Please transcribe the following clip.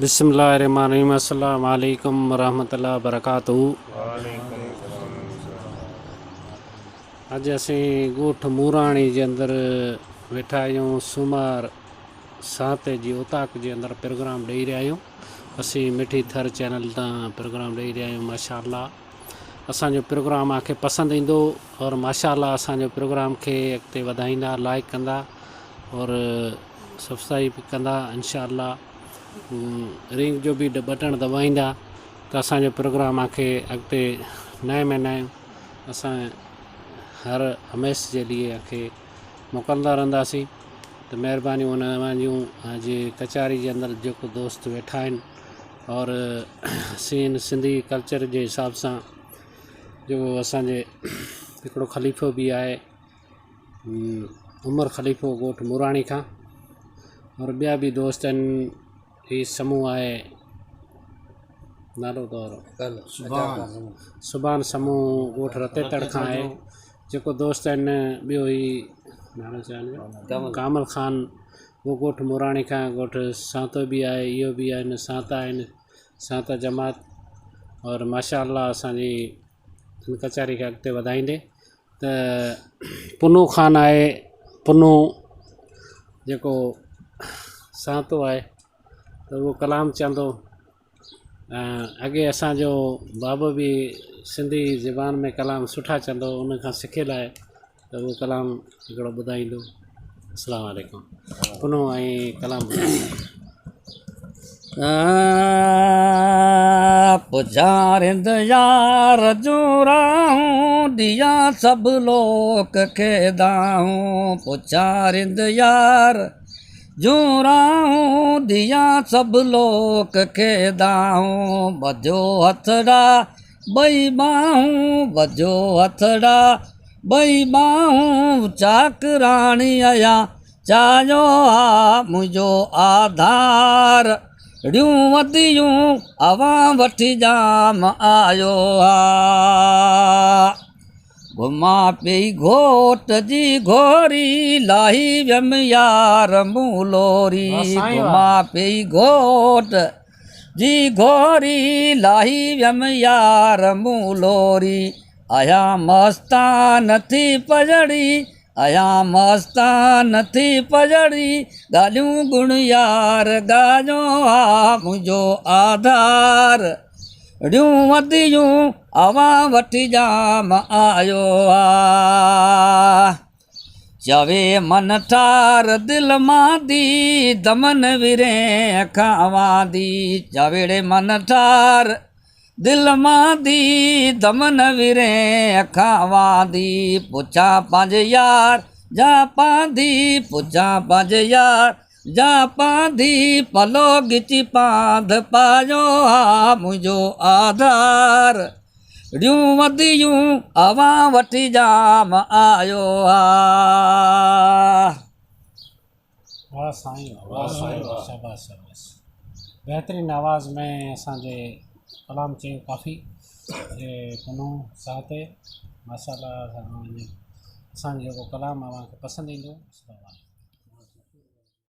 बिस्मिल्लाहिर्रहमानिर्रहीम। अस्सलामु अलैकुम वरहमतुल्लाहि वबरकातुहू। अज असीं ॻोठ मूराणी जे अंदर वेठा आहियूं। सूमार साते जी उताक जे अंदर प्रोग्राम ॾेई रहिया आहियूं। असीं मिठी थर चैनल तां प्रोग्राम ॾेई रहिया आहियूं। माशाअल्लाह असांजो प्रोग्राम आखे पसंदि ईंदो और माशाअल्लाह असांजो प्रोग्राम खे अॻिते वधाईंदा, लाइक कंदा और सब्सक्राइब कंदा। इंशाअल्लाह रिंग जो भी बटन दबाईंदा त असांजो प्रोग्राम खे अॻिते नए में नए असां हर हमेश जे लिए खे मोकिलंदा रहंदासीं। त महिरबानी उन वांगियूं जे कचहरी जे अंदरि जेको दोस्त वेठा आहिनि और सिंधी कल्चर जे हिसाब सां जो असांजे हिकिड़ो ख़लीफ़ो बि आहे उमर ख़लीफ़ो ॻोठ मूराणी खां और ॿिया बि दोस्त आहिनि। ही समूह आहे नालो तौरु सुभान समूह ॻोठ रतेतड़ खां आहे। जेको दोस्त आहिनि ॿियो ही नालो चवनि कामल ख़ान वो ॻोठ मूराणी खां। ॻोठ सांतो बि आहे, इहो बि आहिनि, सांता आहिनि, सांता जमात और माशाअल्लाह असांजी कचहरी खे अॻिते वधाईंदे। त पुनू ख़ान आहे, पुनू जेको सांतो आहे त उहो कलाम चवंदो। अॻे असांजो बाबो बि सिंधी ज़बान में कलाम सुठा चवंदो, उन खां सिखियल आहे त उहो कलाम हिकिड़ो ॿुधाईंदो। अस्सलामु अलैकुम। पुनू ऐं कलाम पुजारिंद यार जुराऊं दिया सब लोक के दाऊं। पुजारिंद यार जुराऊं दिया सब लोक के दाऊं। बजो हथड़ा बई बाहूं, बजो हथड़ा बई बाहूं। चाकराणी आया चायो आ मुझो आधार। ड़ियूं वधियूं अवां वठी जाम आयो आ। घुमा पई घोट जी घोरी लाही व्यम यार मूलोरी। घुमा पई घोट जी घोरी लाही व्यम यार मूलोरी। आया मस्तान थी पजड़ी, आया मस्तान थी पजड़ी। ॻाल्हियूं गुण यार ॻाल्हियो आ मुंहिंजो आधार। ड़ियूं वधियूं अवां वठी जाम आयो आ। चवे मन ठार दिल मां दी दमन विरे खावां दी। चवेड़े मन ठार दिल मां दी दमन विरे खावां दी। पुछा पंहिंजे यार जा पांदी, पुछा पंहिंजे यार जा पांदी। पलो गिची पांध पायो आ मुंहिंजो आधार। ड़ियूं वधियूं अवां वठी जाम आयो आ। वाह साईं, वाह साईं, शाबाश शाबाश। बहितरीन आवाज़ में असांजे कलाम चई काफ़ी पुनू साते माशाअल्लाह। असांजो जेको कलाम आहे पसंदि ईंदो।